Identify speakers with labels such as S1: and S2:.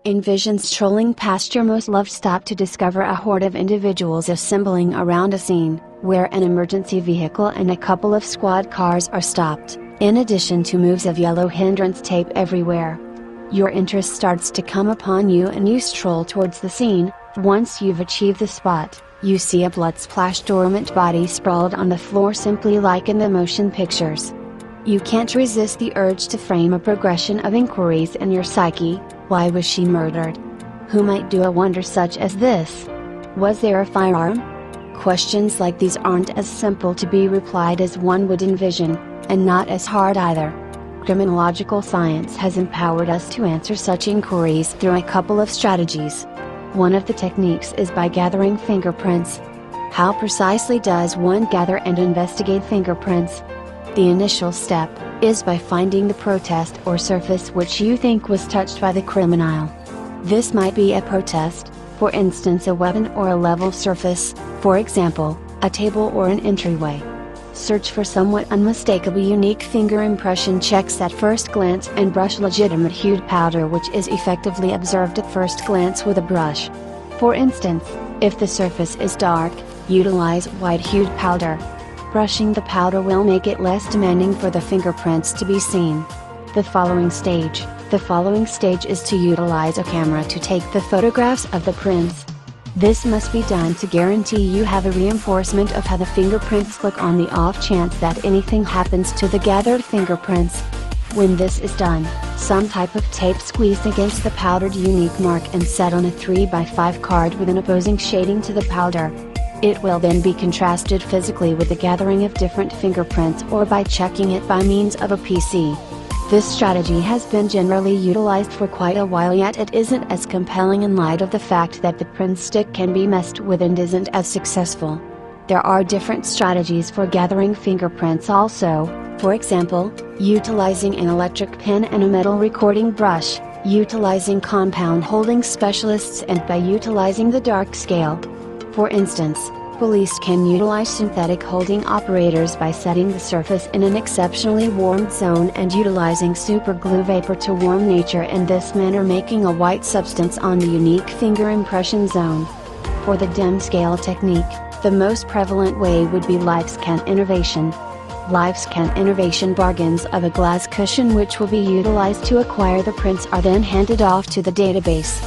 S1: Envision strolling past your most loved stop to discover a horde of individuals assembling around a scene, where an emergency vehicle and a couple of squad cars are stopped, in addition to moves of yellow hindrance tape everywhere. Your interest starts to come upon you and you stroll towards the scene. Once you've achieved the spot, you see a blood-splashed dormant body sprawled on the floor simply like in the motion pictures. You can't resist the urge to frame a progression of inquiries in your psyche. Why was she murdered? Who might do a wonder such as this? Was there a firearm? Questions like these aren't as simple to be replied as one would envision, and not as hard either. Criminological science has empowered us to answer such inquiries through a couple of strategies. One of the techniques is by gathering fingerprints. How precisely does one gather and investigate fingerprints? The initial step is by finding the protest or surface which you think was touched by the criminal. This might be a protest, for instance a weapon or a level surface, for example, a table or an entryway. Search for somewhat unmistakably unique finger impression checks at first glance and brush legitimate hued powder which is effectively observed at first glance with a brush. For instance, if the surface is dark, utilize white hued powder. Brushing the powder will make it less demanding for the fingerprints to be seen. The following stage is to utilize a camera to take the photographs of the prints. This must be done to guarantee you have a reinforcement of how the fingerprints look on the off chance that anything happens to the gathered fingerprints. When this is done, some type of tape squeezed against the powdered unique mark and set on a 3x5 card with an opposing shading to the powder. It will then be contrasted physically with the gathering of different fingerprints or by checking it by means of a PC. This strategy has been generally utilized for quite a while, yet it isn't as compelling in light of the fact that the print stick can be messed with and isn't as successful. There are different strategies for gathering fingerprints also, for example, utilizing an electric pen and a metal recording brush, utilizing compound holding specialists, and by utilizing the dark scale. For instance, police can utilize synthetic holding operators by setting the surface in an exceptionally warmed zone and utilizing superglue vapor to warm nature, in this manner making a white substance on the unique finger impression zone. For the dim scale technique, the most prevalent way would be LifeScan innervation. LifeScan innervation bargains of a glass cushion which will be utilized to acquire the prints are then handed off to the database.